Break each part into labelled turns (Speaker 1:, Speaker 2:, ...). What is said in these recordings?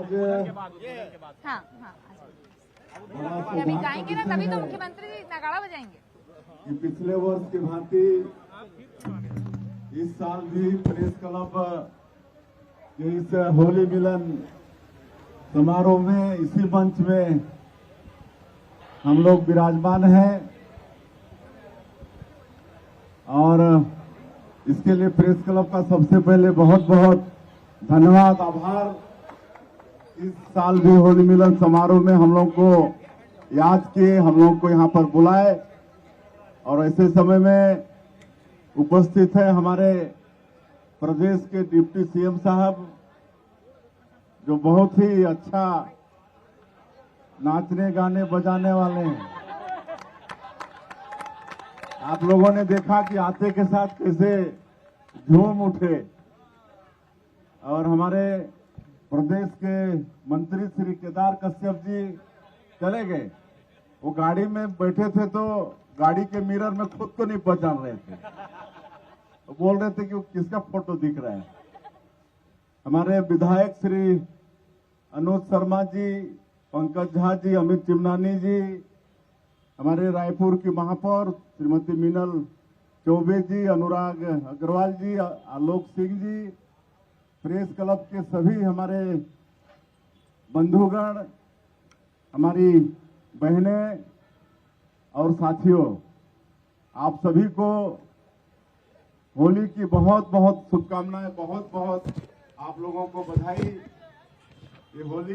Speaker 1: आज
Speaker 2: हाँ हाँ अभी गाएंगे ना तभी तो मुख्यमंत्री जी नगाड़ा बजाएंगे।
Speaker 1: कि पिछले वर्ष की भांति इस साल भी प्रेस क्लब के इस होली मिलन समारोह में इसी मंच में हम लोग विराजमान हैं और इसके लिए प्रेस क्लब का सबसे पहले बहुत बहुत धन्यवाद आभार। इस साल भी होली मिलन समारोह में हम लोग को याद किए, हम लोग को यहाँ पर बुलाए और ऐसे समय में उपस्थित है हमारे प्रदेश के डिप्टी सीएम साहब जो बहुत ही अच्छा नाचने गाने बजाने वाले हैं। आप लोगों ने देखा कि आते के साथ कैसे झूम उठे और हमारे प्रदेश के मंत्री श्री केदार कश्यप जी चले गए। वो गाड़ी में बैठे थे तो गाड़ी के मिरर में खुद को नहीं पहचान रहे थे, तो बोल रहे थे कि वो किसका फोटो दिख रहा है। हमारे विधायक श्री अनुज शर्मा जी, पंकज झा जी, अमित चिमनानी जी, हमारे रायपुर की महापौर श्रीमती मीनल चौबे जी, अनुराग अग्रवाल जी, आलोक सिंह जी, प्रेस क्लब के सभी हमारे बंधुगण, हमारी बहनें और साथियों, आप सभी को होली की बहुत बहुत शुभकामनाएं, बहुत बहुत आप लोगों को बधाई। ये होली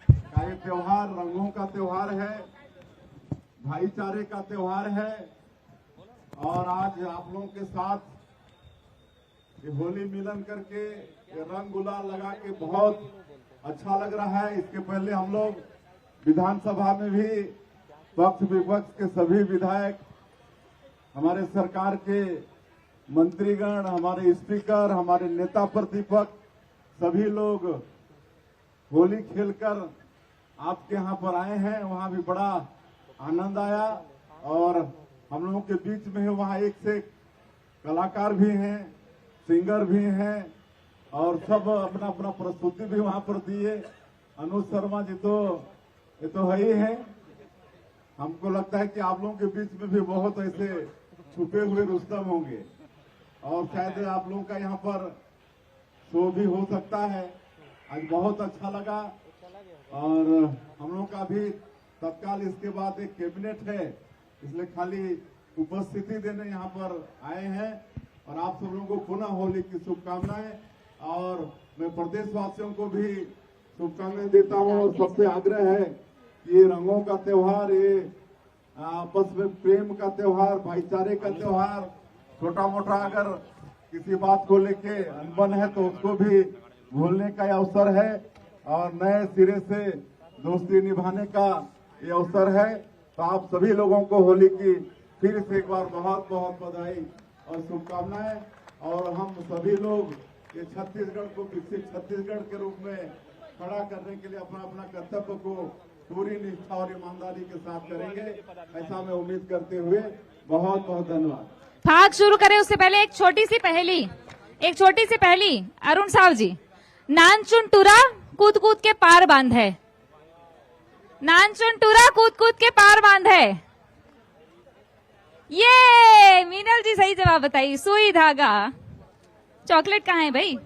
Speaker 1: का ये त्योहार रंगों का त्योहार है, भाईचारे का त्योहार है और आज आप लोगों के साथ ये होली मिलन करके ये रंग गुलाल लगा के बहुत अच्छा लग रहा है। इसके पहले हम लोग विधानसभा में भी पक्ष विपक्ष के सभी विधायक, हमारे सरकार के मंत्रीगण, हमारे स्पीकर, हमारे नेता प्रतिपक्ष सभी लोग होली खेलकर आपके यहाँ पर आए हैं। वहाँ भी बड़ा आनंद आया और हम लोगों के बीच में है वहाँ एक से एक कलाकार भी हैं, सिंगर भी हैं और सब अपना अपना प्रस्तुति भी वहाँ पर दिए। अनुज शर्मा जी तो ये तो है ही है। हमको लगता है कि आप लोगों के बीच में भी बहुत ऐसे छुपे हुए रुस्तम होंगे और शायद आप लोगों का यहाँ पर शो भी हो सकता है। आज बहुत अच्छा लगा और हम लोग का भी तत्काल इसके बाद एक कैबिनेट है, इसलिए खाली उपस्थिति देने यहाँ पर आए हैं और आप सब लोगों को पुनः होली की शुभकामनाएं और मैं प्रदेशवासियों को भी शुभकामनाएं देता हूँ। और सबसे आग्रह है कि ये रंगों का त्योहार, ये आपस में प्रेम का त्योहार, भाईचारे का त्योहार, छोटा मोटा अगर किसी बात को लेके अनबन है तो उसको भी भूलने का अवसर है और नए सिरे से दोस्ती निभाने का ये अवसर है। तो आप सभी लोगों को होली की फिर से एक बार बहुत बहुत बधाई और शुभकामनाएं। और हम सभी लोग ये छत्तीसगढ़ को विकसित छत्तीसगढ़ के रूप में खड़ा करने के लिए अपना अपना कर्तव्य को पूरी निष्ठा और ईमानदारी के साथ करेंगे, ऐसा मैं उम्मीद करते हुए बहुत बहुत धन्यवाद।
Speaker 2: भाग शुरू करें उससे पहले एक छोटी सी पहली अरुण साहब जी, नानचुन टूरा कूद कूद के पार बांध है, नानचुन टूरा कूद कूद के पार बांध है। ये मीनल जी सही जवाब बताई, सुई धागा। चॉकलेट कहाँ है भाई?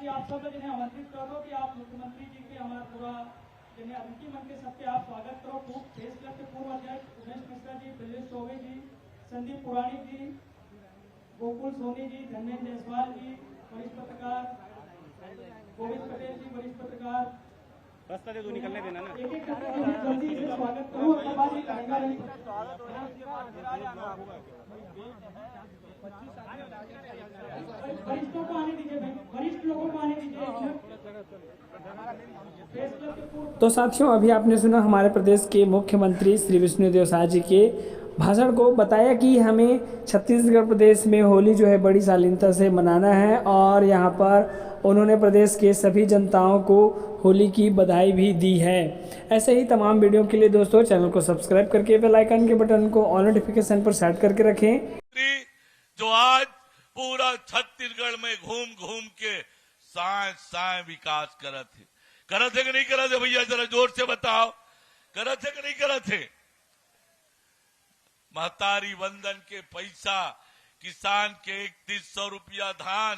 Speaker 3: आप सब जिन्हें आमंत्रित कर दो कि आप मुख्यमंत्री जी के हमारा पूरा जिन्हें अतिथि मन के सबके आप स्वागत करो। प्रेस क्लब के पूर्व अध्यक्ष उमेश मिश्रा जी, ब्रजेश चौबे जी, संदीप पुराणिक जी, गोकुल सोनी जी, धर्मेंद्र जायसवाल जी, वरिष्ठ पत्रकार गोविंद पटेल जी, वरिष्ठ पत्रकार,
Speaker 4: रास्ता दे दो, निकलने देना ना।
Speaker 3: एक एक करके जल्दी से स्वागत करो। उसके बाद ये करेंगे वरिष्ठों को आने दीजिए, वरिष्ठ लोगों को आने दीजिए।
Speaker 5: तो साथियों, अभी आपने सुना हमारे प्रदेश के मुख्यमंत्री श्री विष्णुदेव साय जी के भाषण को बताया कि हमें छत्तीसगढ़ प्रदेश में होली जो है बड़ी शालीनता से मनाना है और यहाँ पर उन्होंने प्रदेश के सभी जनताओं को होली की बधाई भी दी है। ऐसे ही तमाम वीडियो के लिए दोस्तों चैनल को सब्सक्राइब करके बेल आइकन के बटन को ऑल नोटिफिकेशन पर सेट करके रखें।
Speaker 6: जो आज पूरा छत्तीसगढ़ में घूम घूम के साए विकास करत है कि नहीं करत है भैया, जरा जोर से बताओ, करत है कि नहीं करत है? महतारी वंदन के पैसा, किसान के 3100 रुपया धान,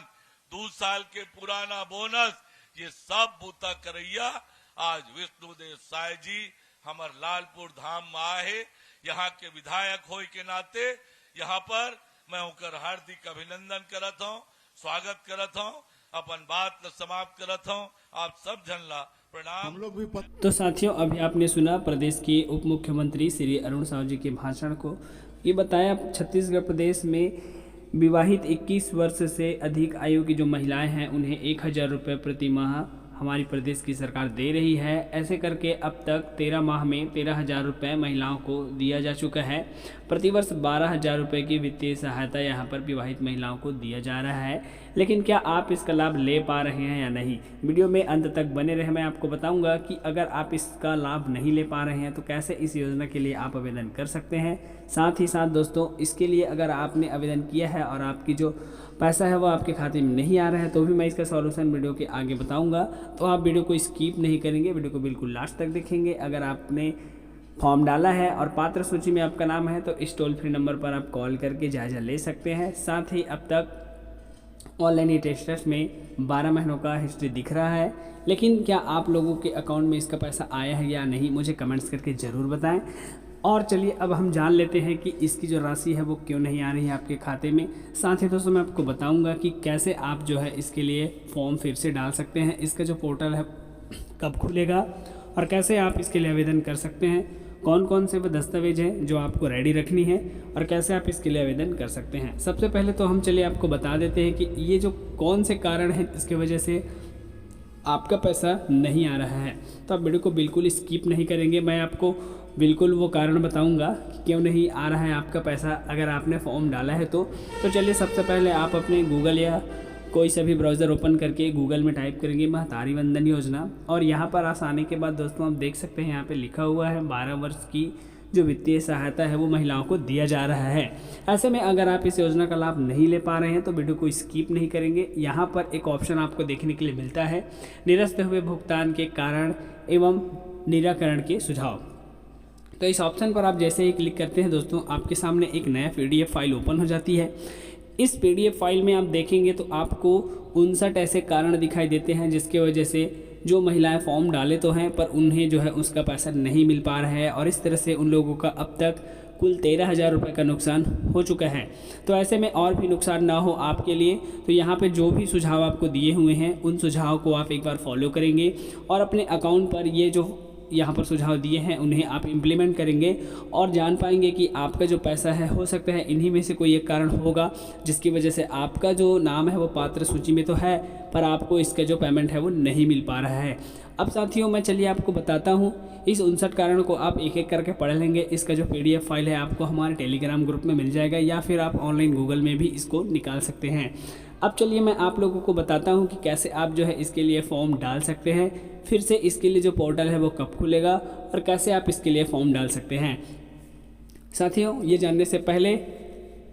Speaker 6: 2 साल के पुराना बोनस, ये सब बूता करैया आज विष्णुदेव साय जी हमार लालपुर धाम में आए। यहाँ के विधायक होए के नाते यहाँ पर मैं उनकर हार्दिक अभिनंदन करत हूँ, स्वागत करत हूँ, अपन बात ल समाप्त करत हूँ। आप सब जन ला प्रणाम।
Speaker 1: हम लोग भी
Speaker 5: तो साथियों, अभी आपने सुना प्रदेश के उप मुख्यमंत्री श्री अरुण साव जी के भाषण को। ये बताया छत्तीसगढ़ प्रदेश में विवाहित 21 वर्ष से अधिक आयु की जो महिलाएं हैं उन्हें 1000 रुपये प्रति माह हमारी प्रदेश की सरकार दे रही है। ऐसे करके अब तक 13 माह में 13,000 रुपये महिलाओं को दिया जा चुका है। प्रतिवर्ष 12,000 रुपये की वित्तीय सहायता यहाँ पर विवाहित महिलाओं को दिया जा रहा है। लेकिन क्या आप इसका लाभ ले पा रहे हैं या नहीं, वीडियो में अंत तक बने रहे। मैं आपको बताऊंगा कि अगर आप इसका लाभ नहीं ले पा रहे हैं तो कैसे इस योजना के लिए आप आवेदन कर सकते हैं। साथ ही साथ दोस्तों, इसके लिए अगर आपने आवेदन किया है और आपकी जो पैसा है वो आपके खाते में नहीं आ रहा है तो भी मैं इसका सॉल्यूशन वीडियो के आगे बताऊंगा। तो आप वीडियो को स्किप नहीं करेंगे, वीडियो को बिल्कुल लास्ट तक देखेंगे। अगर आपने फॉर्म डाला है और पात्र सूची में आपका नाम है तो इस टोल फ्री नंबर पर आप कॉल करके जायजा ले सकते हैं। साथ ही अब तक ऑनलाइन टेस्ट में 12 महीनों का हिस्ट्री दिख रहा है, लेकिन क्या आप लोगों के अकाउंट में इसका पैसा आया है या नहीं, मुझे कमेंट्स करके ज़रूर बताएं। और चलिए अब हम जान लेते हैं कि इसकी जो राशि है वो क्यों नहीं आ रही है आपके खाते में। साथ ही दोस्तों मैं आपको बताऊंगा कि कैसे आप जो है इसके लिए फॉर्म फिर से डाल सकते हैं, इसका जो पोर्टल है कब खुलेगा और कैसे आप इसके लिए आवेदन कर सकते हैं, कौन कौन से वो दस्तावेज हैं जो आपको रेडी रखनी है और कैसे आप इसके लिए आवेदन कर सकते हैं। सबसे पहले तो हम चलिए आपको बता देते हैं कि ये जो कौन से कारण हैं इसके वजह से आपका पैसा नहीं आ रहा है। तो आप वीडियो को बिल्कुल स्किप नहीं करेंगे, मैं आपको बिल्कुल वो कारण बताऊंगा कि क्यों नहीं आ रहा है आपका पैसा अगर आपने फॉर्म डाला है तो चलिए सबसे पहले आप अपने गूगल या कोई सा भी ब्राउज़र ओपन करके गूगल में टाइप करेंगे महतारी वंदन योजना और यहाँ पर आने के बाद दोस्तों आप देख सकते हैं यहाँ पे लिखा हुआ है 12 वर्ष की जो वित्तीय सहायता है वो महिलाओं को दिया जा रहा है। ऐसे में अगर आप इस योजना का लाभ नहीं ले पा रहे हैं तो वीडियो को स्किप नहीं करेंगे। यहाँ पर एक ऑप्शन आपको देखने के लिए मिलता है निरस्त हुए भुगतान के कारण एवं निराकरण के सुझाव। तो इस ऑप्शन पर आप जैसे ही क्लिक करते हैं दोस्तों आपके सामने एक नया PDF फाइल ओपन हो जाती है। इस PDF फाइल में आप देखेंगे तो आपको 59 ऐसे कारण दिखाई देते हैं जिसके वजह से जो महिलाएं फॉर्म डाले तो हैं पर उन्हें जो है उसका पैसा नहीं मिल पा रहा है और इस तरह से उन लोगों का अब तक कुल 13,000 रुपये का नुकसान हो चुका है। तो ऐसे में और भी नुकसान ना हो आपके लिए तो यहाँ पे जो भी सुझाव आपको दिए हुए हैं उन सुझाव को आप एक बार फॉलो करेंगे और अपने अकाउंट पर ये जो यहाँ पर सुझाव दिए हैं उन्हें आप इम्प्लीमेंट करेंगे और जान पाएंगे कि आपका जो पैसा है हो सकता है इन्हीं में से कोई एक कारण होगा जिसकी वजह से आपका जो नाम है वो पात्र सूची में तो है पर आपको इसका जो पेमेंट है वो नहीं मिल पा रहा है। अब साथियों मैं चलिए आपको बताता हूँ इस 59 कारण को आप एक एक करके पढ़ लेंगे। इसका जो PDF फाइल है आपको हमारे टेलीग्राम ग्रुप में मिल जाएगा या फिर आप ऑनलाइन गूगल में भी इसको निकाल सकते हैं। अब चलिए मैं आप लोगों को बताता हूं कि कैसे आप जो है इसके लिए फॉर्म डाल सकते हैं, फिर से इसके लिए जो पोर्टल है वो कब खुलेगा और कैसे आप इसके लिए फॉर्म डाल सकते हैं। साथियों ये जानने से पहले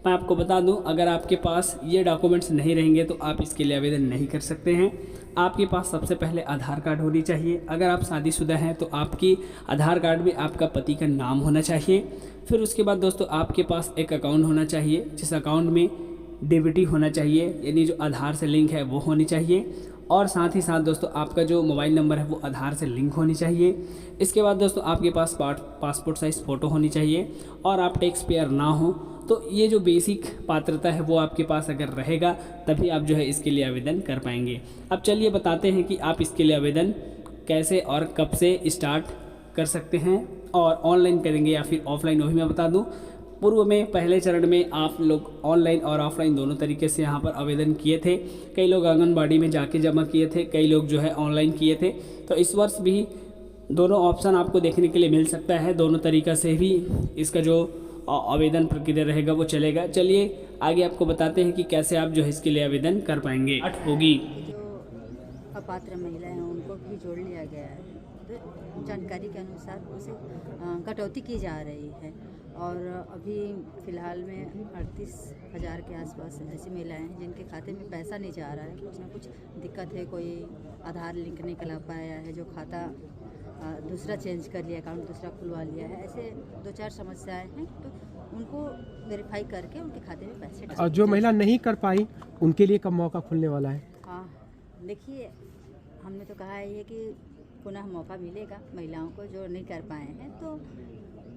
Speaker 5: मैं आपको बता दूं अगर आपके पास ये डॉक्यूमेंट्स नहीं रहेंगे तो आप इसके लिए आवेदन नहीं कर सकते हैं। आपके पास सबसे पहले आधार कार्ड होनी चाहिए। अगर आप शादीशुदा हैं तो आपकी आधार कार्ड में आपका पति का नाम होना चाहिए। फिर उसके बाद दोस्तों आपके पास एक अकाउंट होना चाहिए जिस अकाउंट में DBT होना चाहिए, यानी जो आधार से लिंक है वो होनी चाहिए। और साथ ही साथ दोस्तों आपका जो मोबाइल नंबर है वो आधार से लिंक होनी चाहिए। इसके बाद दोस्तों आपके पास पासपोर्ट साइज़ फ़ोटो होनी चाहिए और आप टैक्स पेयर ना हो। तो ये जो बेसिक पात्रता है वो आपके पास अगर रहेगा तभी आप जो है इसके लिए आवेदन कर पाएंगे। अब चलिए बताते हैं कि आप इसके लिए आवेदन कैसे और कब से स्टार्ट कर सकते हैं और ऑनलाइन करेंगे या फिर ऑफलाइन, वो भी मैं बता दूं। पूर्व में पहले चरण में आप लोग ऑनलाइन और ऑफलाइन दोनों तरीके से यहाँ पर आवेदन किए थे। कई लोग आंगनबाड़ी में जाके जमा किए थे, कई लोग जो है ऑनलाइन किए थे। तो इस वर्ष भी दोनों ऑप्शन आपको देखने के लिए मिल सकता है। दोनों तरीक़ा से भी इसका जो आवेदन प्रक्रिया रहेगा वो चलेगा। चलिए आगे आपको बताते हैं कि कैसे आप जो है इसके लिए आवेदन कर पाएंगे। होगी
Speaker 7: जो अपात्र महिलाएं हैं उनको भी जोड़ लिया गया है, तो जानकारी के अनुसार उसे कटौती की जा रही है और अभी फ़िलहाल में 38,000 के आसपास ऐसी महिलाएं हैं जिनके खाते में पैसा नहीं जा रहा है। कुछ ना कुछ दिक्कत है, कोई आधार लिंक नहीं करा पाया है, जो खाता दूसरा चेंज कर लिया, अकाउंट दूसरा खुलवा लिया है, ऐसे 2-4 समस्याएं हैं, तो उनको वेरीफाई करके उनके खाते में पैसे
Speaker 8: और जो महिला नहीं कर पाई उनके लिए कब मौका खुलने वाला है?
Speaker 7: हाँ, देखिए हमने तो कहा है कि पुनः मौका मिलेगा महिलाओं को जो नहीं कर पाए हैं, तो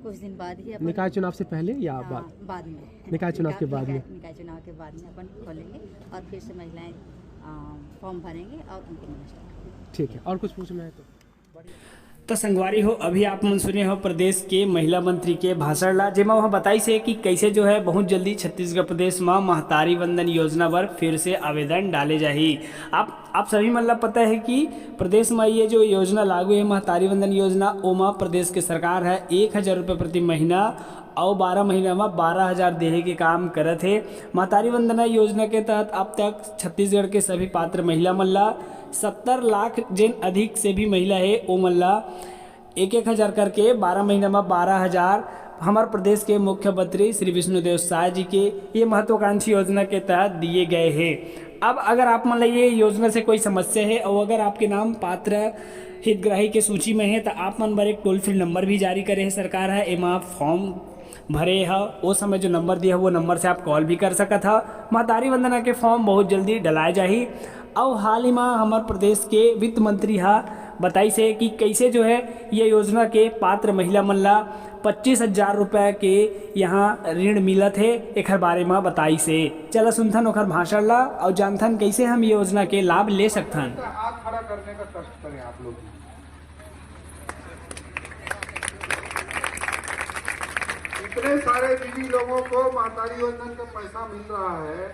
Speaker 7: कुछ दिन बाद ही अपन
Speaker 8: निकाय चुनाव से पहले या
Speaker 7: बाद में
Speaker 8: निकाय चुनाव के बाद में
Speaker 7: निकाय चुनाव के बाद में अपन खोलेंगे और फिर से महिलाएं फॉर्म भरेंगे और उनको मिलेगा।
Speaker 8: ठीक है, और कुछ पूछना है
Speaker 5: तो संगवारी हो, अभी आप मन सुने हो प्रदेश के महिला मंत्री के भाषण ला, जेमा वहाँ बताई से कि कैसे जो है बहुत जल्दी छत्तीसगढ़ प्रदेश में महतारी वंदन योजना पर फिर से आवेदन डाले जाही। आप सभी मतलब पता है कि प्रदेश में ये जो योजना लागू है महतारी वंदन योजना, ओमा प्रदेश के सरकार है 1,000 रुपये प्रति महीना और 12 महीना में 12,000 देहे के काम करत है। महतारी वंदना योजना के तहत अब तक छत्तीसगढ़ के सभी पात्र महिला मल्ला 70 लाख जिन अधिक से भी महिला है वो मल्ला 1,000 करके 12 महीना में 12,000 हमारे प्रदेश के मुख्यमंत्री श्री विष्णुदेव साय जी के ये महत्वाकांक्षी योजना के तहत दिए गए हैं। अब अगर आप मान लीजिए योजना से कोई समस्या है और अगर आपके नाम पात्र हितग्राही के सूची में है तो आप मन पर एक टोल फ्री नंबर भी जारी करे है सरकार है, एमा आप फॉर्म भरे है वो समय जो नंबर दिया है वो नंबर से आप कॉल भी कर सकत है। महतारी वंदना के फॉर्म बहुत जल्दी डलाए जाही। और हाल ही में हमारे प्रदेश के वित्त मंत्री हा बताई से कि कैसे जो है ये योजना के पात्र महिला मल्ला 25,000 रुपये के यहाँ ऋण मिलत है, एक बारे में बताई से। चला सुनथन ओखर भाषण ला और जानथन कैसे हम ये योजना के लाभ ले सकथन।
Speaker 9: हाथ खड़ा करने का कष्ट करें आप लोग। इतने सारे दीदी लोगों को महतारी वंदन का पैसा मिल रहा है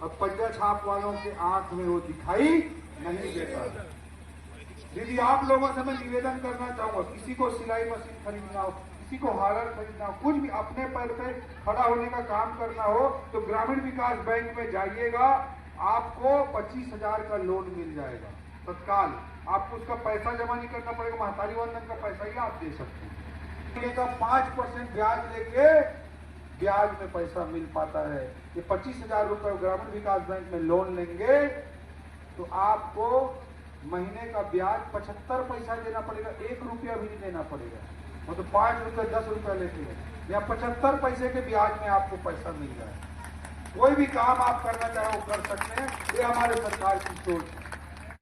Speaker 9: और पंजा छाप वालों के आंख में वो दिखाई नहीं देता। दीदी आप लोगों से मैं निवेदन करना चाहूंगा, किसी को सिलाई मशीन खरीदना हो, किसी को हार्डवेयर खरीदना हो, कुछ भी अपने पैर पे खड़ा होने का काम करना हो तो ग्रामीण विकास बैंक में जाइएगा, आपको 25,000 का लोन मिल जाएगा तत्काल। आपको उसका पैसा जमा नहीं करना पड़ेगा, महतारी वंदन का पैसा ही आप दे सकते हैं। 5% ब्याज लेके ब्याज में पैसा मिल पाता है। ये 25,000 रुपये ग्रामीण विकास बैंक में लोन लेंगे तो आपको महीने का ब्याज 75 पैसा देना पड़ेगा, 1 रुपया भी नहीं देना पड़ेगा। वो तो 5 रुपये 10 रुपये लेते हैं, या 75 पैसे के ब्याज में आपको पैसा मिल जाए। कोई भी काम आप करना चाहे वो कर सकते हैं, ये हमारे सरकार की सोच है।